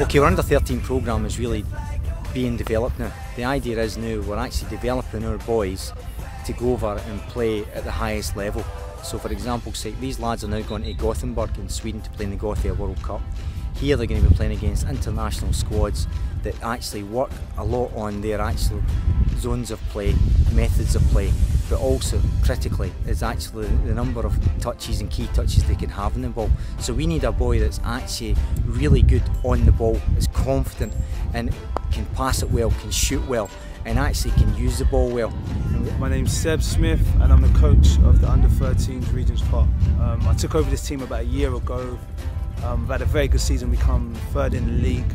Okay, our under-13 programme is really being developed now. The idea is now we're actually developing our boys to go over and play at the highest level. So for example's sake, these lads are now going to Gothenburg in Sweden to play in the Gothia World Cup. Here they're going to be playing against international squads that actually work a lot on their actual zones of play, methods of play, but also critically is actually the number of touches and key touches they can have in the ball. So we need a boy that's actually really good on the ball, is confident and can pass it well, can shoot well, and actually can use the ball well. My name's Seb Smith and I'm the coach of the Under-13s Regent's Park. I took over this team about a year ago. We've had a very good season. We come third in the league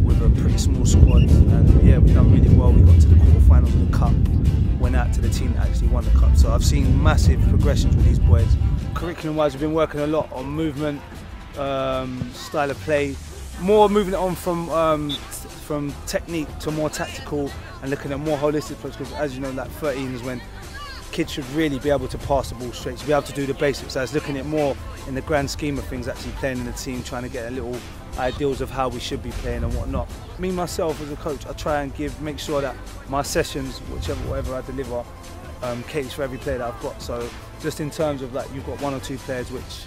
with a pretty small squad, and yeah, we've done really well. We got to the quarterfinals of the cup, went out to the team that actually won the cup. So I've seen massive progressions with these boys. Curriculum-wise, we've been working a lot on movement, style of play, more moving it on from technique to more tactical and looking at more holistic approach, because as you know, like 13 is when kids should really be able to pass the ball straight, to be able to do the basics. So I was looking at more in the grand scheme of things, actually playing in the team, trying to get a little ideals of how we should be playing and whatnot. Me myself as a coach, I try and make sure that my sessions, whatever I deliver, caters for every player that I've got. So just in terms of like, you've got one or two players which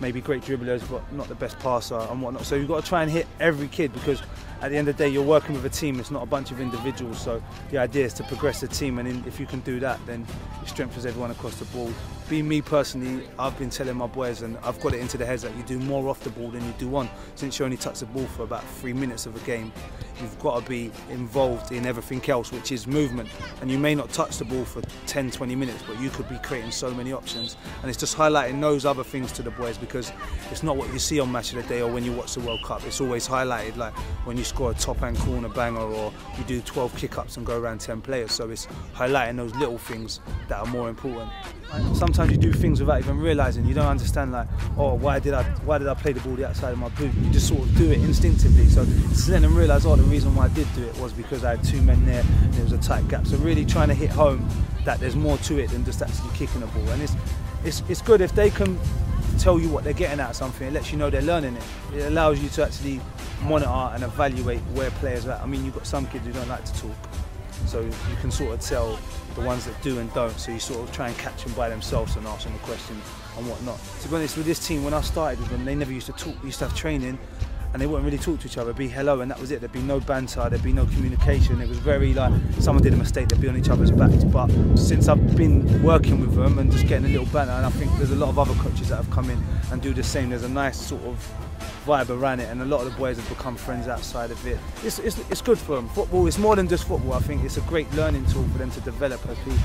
may be great dribblers but not the best passer and whatnot. So you've got to try and hit every kid, because at the end of the day you're working with a team, it's not a bunch of individuals. So the idea is to progress the team, and if you can do that, then it strengthens everyone across the ball. Being me personally, I've been telling my boys, and I've got it into the heads, that you do more off the ball than you do on. Since you only touch the ball for about 3 minutes of a game, you've got to be involved in everything else, which is movement. And you may not touch the ball for 10-20 minutes, but you could be creating so many options. And it's just highlighting those other things to the boys, because it's not what you see on Match of the Day or when you watch the World Cup. It's always highlighted, like when you score a top-hand corner banger, or you do 12 kick-ups and go around 10 players. So it's highlighting those little things that are more important. Sometimes you do things without even realising. You don't understand, like, oh, why did I play the ball the outside of my boot? You just sort of do it instinctively. So it's letting them realise, oh, the reason why I did do it was because I had two men there and there was a tight gap. So really trying to hit home that there's more to it than just actually kicking the ball. And it's good if they can tell you what they're getting at something. It lets you know they're learning it. It allows you to actually monitor and evaluate where players are at. I mean, you've got some kids who don't like to talk, so you can sort of tell the ones that do and don't, so you sort of try and catch them by themselves and ask them a question and whatnot. To be honest, with this team, when I started with them, they never used to talk. We used to have training and they wouldn't really talk to each other. It'd be hello and that was it. There'd be no banter, there'd be no communication. It was very like, someone did a mistake, they'd be on each other's backs. But since I've been working with them and just getting a little banter, and I think there's a lot of other coaches that have come in and do the same, there's a nice sort of vibe around it, and a lot of the boys have become friends outside of it. It's good for them. Football is more than just football. I think it's a great learning tool for them to develop as people.